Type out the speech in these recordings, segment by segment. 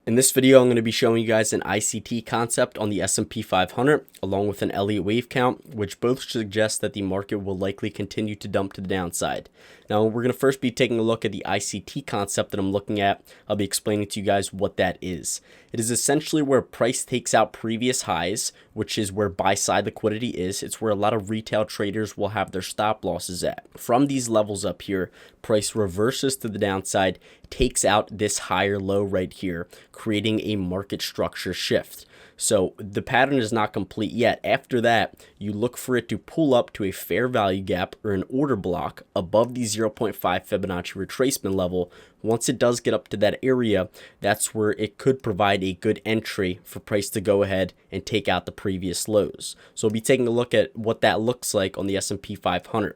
In this video, I'm going to be showing you guys an ICT concept on the SP 500 along with an Elliott wave count, which both suggest that the market will likely continue to dump to the downside. Now, we're going to first be taking a look at the ICT concept that I'm looking at. I'll be explaining to you guys what that is. It is essentially where price takes out previous highs, which is where buy-side liquidity is. It's where a lot of retail traders will have their stop losses at. From these levels up here, price reverses to the downside, takes out this higher low right here, creating a market structure shift. So the pattern is not complete yet. After that, you look for it to pull up to a fair value gap or an order block above the 0.5 Fibonacci retracement level. Once it does get up to that area, that's where it could provide a good entry for price to go ahead and take out the previous lows. So we'll be taking a look at what that looks like on the S&P 500.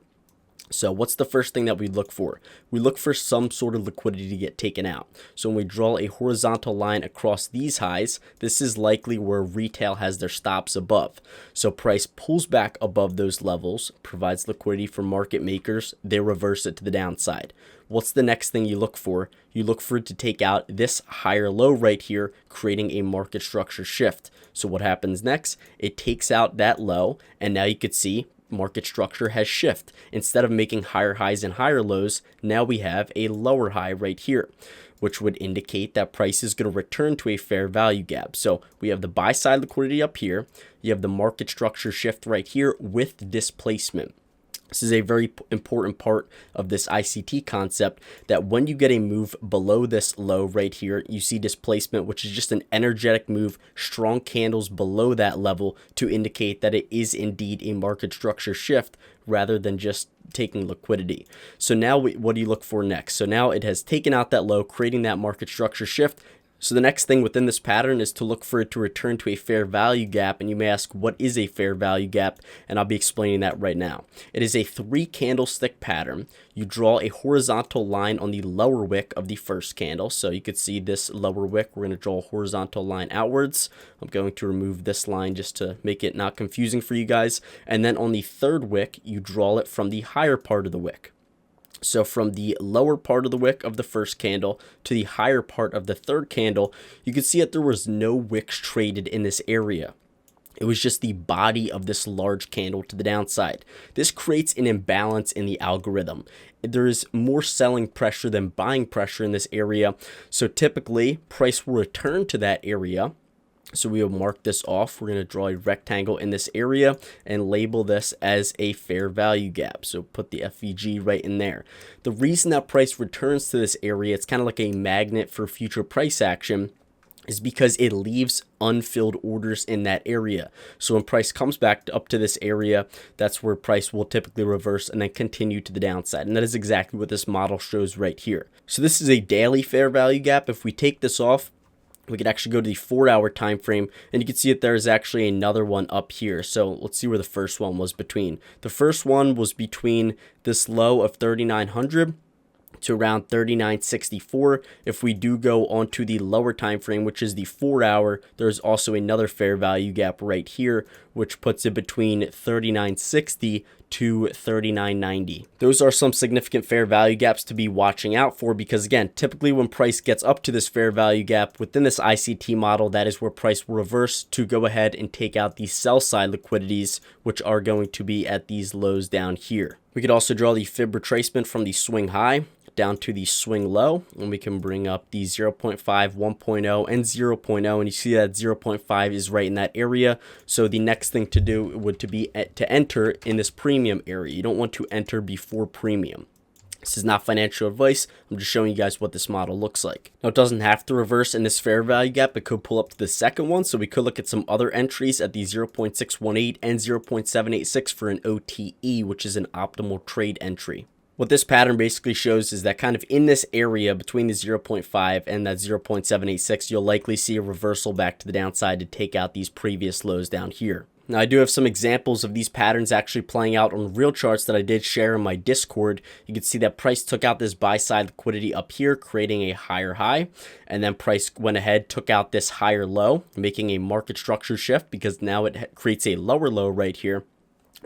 So what's the first thing that we look for? We look for some sort of liquidity to get taken out. So when we draw a horizontal line across these highs, this is likely where retail has their stops above. So price pulls back above those levels, provides liquidity for market makers, they reverse it to the downside. What's the next thing you look for? You look for it to take out this higher low right here, creating a market structure shift. So what happens next? It takes out that low, and now you could see market structure has shifted. Instead of making higher highs and higher lows, now we have a lower high right here, which would indicate that price is going to return to a fair value gap. So we have the buy side liquidity up here. You have the market structure shift right here with displacement. This is a very important part of this ICT concept, that when you get a move below this low right here, you see displacement, which is just an energetic move, strong candles below that level to indicate that it is indeed a market structure shift rather than just taking liquidity. So now what do you look for next? So now it has taken out that low, creating that market structure shift. So the next thing within this pattern is to look for it to return to a fair value gap. And you may ask, what is a fair value gap? And I'll be explaining that right now. It is a 3 candlestick pattern. You draw a horizontal line on the lower wick of the first candle. So you could see this lower wick. We're going to draw a horizontal line outwards. I'm going to remove this line just to make it not confusing for you guys. And then on the third wick, you draw it from the higher part of the wick. So from the lower part of the wick of the first candle to the higher part of the third candle, you can see that there was no wicks traded in this area. It was just the body of this large candle to the downside. This creates an imbalance in the algorithm. There is more selling pressure than buying pressure in this area. So typically, price will return to that area. So we will mark this off. We're going to draw a rectangle in this area and label this as a fair value gap. So put the FVG right in there. The reason that price returns to this area, it's kind of like a magnet for future price action, is because it leaves unfilled orders in that area. So when price comes back up to this area, that's where price will typically reverse and then continue to the downside. And that is exactly what this model shows right here. So this is a daily fair value gap. If we take this off, we could actually go to the 4-hour time frame, and you can see that there is actually another one up here. So let's see where the first one was between. The first one was between this low of 3,900 to around 39.64. If we do go onto the lower time frame, which is the 4-hour, there's also another fair value gap right here, which puts it between 39.60 to 39.90. Those are some significant fair value gaps to be watching out for, because again, typically when price gets up to this fair value gap within this ICT model, that is where price will reverse to go ahead and take out the sell side liquidities, which are going to be at these lows down here. We could also draw the fib retracement from the swing high down to the swing low, and we can bring up the 0.5, 1.0, and 0.0, and you see that 0.5 is right in that area. So the next thing to do would be to enter in this premium area. You don't want to enter before premium. This is not financial advice. I'm just showing you guys what this model looks like. Now, it doesn't have to reverse in this fair value gap. It could pull up to the second one. So we could look at some other entries at the 0.618 and 0.786 for an OTE, which is an optimal trade entry. What this pattern basically shows is that kind of in this area between the 0.5 and that 0.786, you'll likely see a reversal back to the downside to take out these previous lows down here. Now, I do have some examples of these patterns actually playing out on real charts that I did share in my Discord. You can see that price took out this buy side liquidity up here, creating a higher high, and then price went ahead, took out this higher low, making a market structure shift because now it creates a lower low right here.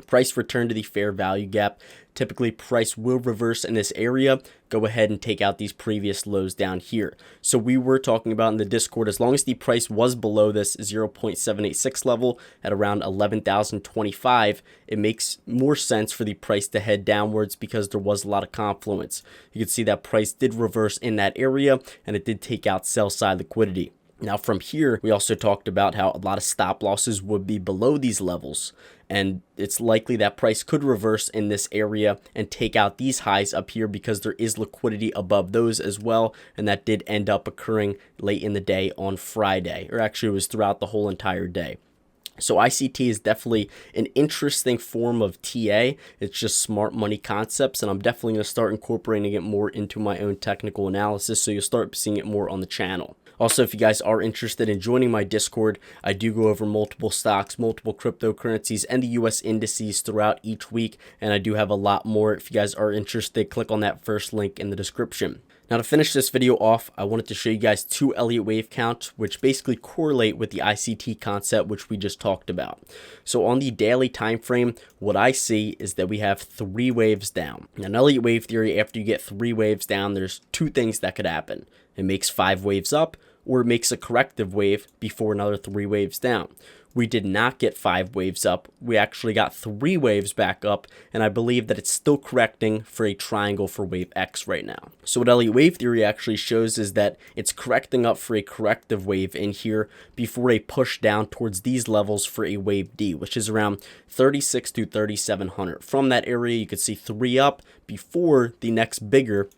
Price return to the fair value gap. Typically, price will reverse in this area. Go ahead and take out these previous lows down here. So we were talking about in the Discord, as long as the price was below this 0.786 level at around 11,025, it makes more sense for the price to head downwards because there was a lot of confluence. You can see that price did reverse in that area, and it did take out sell side liquidity. Now from here, we also talked about how a lot of stop losses would be below these levels, and it's likely that price could reverse in this area and take out these highs up here because there is liquidity above those as well, and that did end up occurring late in the day on Friday, or actually it was throughout the whole entire day. So ICT is definitely an interesting form of TA. It's just smart money concepts, and I'm definitely going to start incorporating it more into my own technical analysis, so you'll start seeing it more on the channel. Also, if you guys are interested in joining my Discord, I do go over multiple stocks, multiple cryptocurrencies, and the US indices throughout each week, and I do have a lot more. If you guys are interested, click on that first link in the description. Now, to finish this video off, I wanted to show you guys two Elliott wave counts, which basically correlate with the ICT concept, which we just talked about. So on the daily time frame, what I see is that we have 3 waves down. Now, in Elliott wave theory, after you get 3 waves down, there's 2 things that could happen. It makes 5 waves up, or it makes a corrective wave before another 3 waves down. We did not get 5 waves up. We actually got 3 waves back up, and I believe that it's still correcting for a triangle for wave X right now. So what Elliott wave theory actually shows is that it's correcting up for a corrective wave in here before a push down towards these levels for a wave D, which is around 36 to 3,700. From that area, you could see 3 up before the next bigger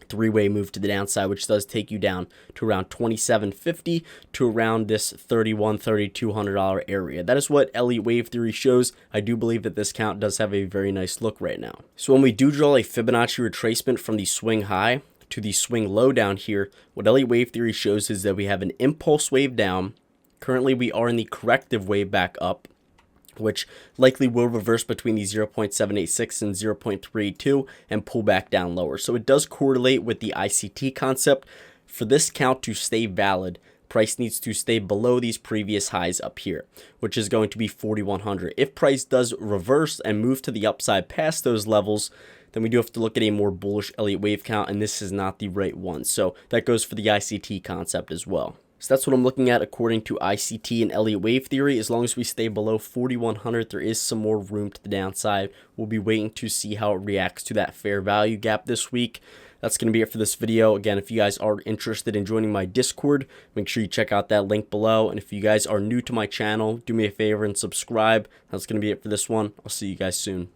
3-way move to the downside, which does take you down to around $27.50 to around this $3,200 area. That is what Elliott wave theory shows. I do believe that this count does have a very nice look right now. So when we do draw a Fibonacci retracement from the swing high to the swing low down here, what Elliott wave theory shows is that we have an impulse wave down. Currently, we are in the corrective wave back up, which likely will reverse between the 0.786 and 0.32 and pull back down lower. So it does correlate with the ICT concept. For this count to stay valid, price needs to stay below these previous highs up here, which is going to be 4,100. If price does reverse and move to the upside past those levels, then we do have to look at a more bullish Elliott wave count, and this is not the right one. So that goes for the ICT concept as well. So that's what I'm looking at according to ICT and Elliott wave theory. As long as we stay below 4,100, there is some more room to the downside. We'll be waiting to see how it reacts to that fair value gap this week. That's going to be it for this video. Again, if you guys are interested in joining my Discord, make sure you check out that link below. And if you guys are new to my channel, do me a favor and subscribe. That's going to be it for this one. I'll see you guys soon.